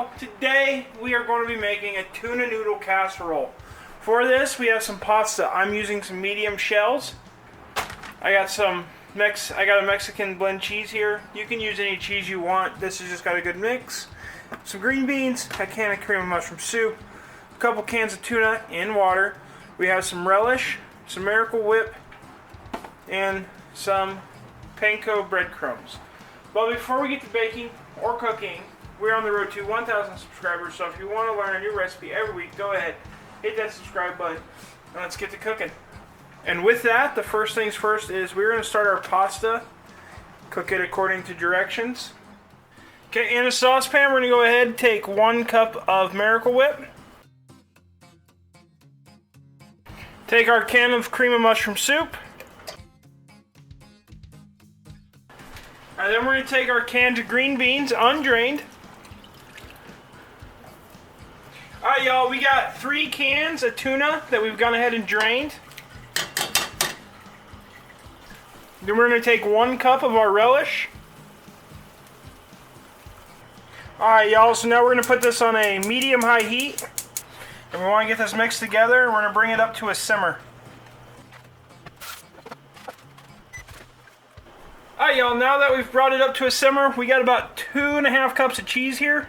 y'all, today we are going to be making a tuna noodle casserole. For this we have some pasta. I'm using some medium shells. I got a Mexican blend cheese here. You can use any cheese you want. This has just got a good mix. Some green beans, a can of cream of mushroom soup, a couple cans of tuna in water. We have some relish, some Miracle Whip, and some panko breadcrumbs. But before we get to baking or cooking, we're on the road to 1,000 subscribers, so if you want to learn a new recipe every week, go ahead, hit that subscribe button, and let's get to cooking. And with that, the first things first is we're going to start our pasta, cook it according to directions. Okay, in a saucepan, we're going to go ahead and take 1 cup of Miracle Whip. Take our can of cream of mushroom soup. And then we're going to take our cans of green beans, undrained. Alright y'all, we got 3 cans of tuna that we've gone ahead and drained. Then we're going to take 1 cup of our relish. Alright y'all, so now we're going to put this on a medium-high heat. And we want to get this mixed together, and we're going to bring it up to a simmer. Alright y'all, now that we've brought it up to a simmer, we got about 2.5 cups of cheese here.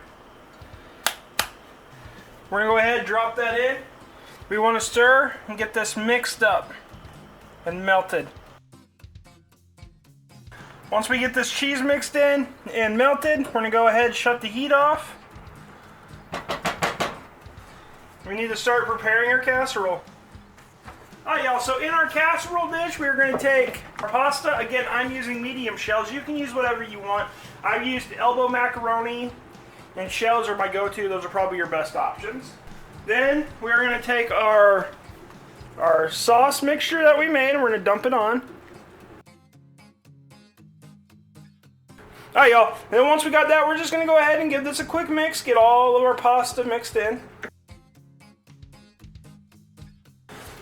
We're going to go ahead and drop that in. We want to stir and get this mixed up and melted. Once we get this cheese mixed in and melted, we're going to go ahead and shut the heat off. We need to start preparing our casserole. Alright y'all, so in our casserole dish, we're going to take our pasta. Again, I'm using medium shells. You can use whatever you want. I've used elbow macaroni, and shells are my go-to. Those are probably your best options. Then we're going to take our sauce mixture that we made, and we're going to dump it on. Alright y'all, and then once we got that, we're just going to go ahead and give this a quick mix, get all of our pasta mixed in.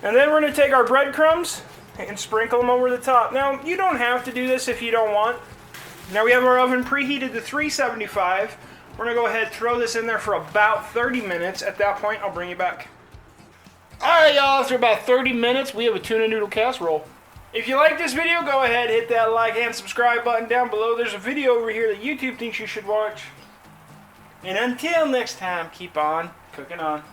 And then we're going to take our breadcrumbs and sprinkle them over the top. Now, you don't have to do this if you don't want. Now we have our oven preheated to 375. We're going to go ahead and throw this in there for about 30 minutes. At that point, I'll bring you back. Alright y'all, after about 30 minutes, we have a tuna noodle casserole. If you like this video, go ahead, hit that like and subscribe button down below. There's a video over here that YouTube thinks you should watch. And until next time, keep on cooking on.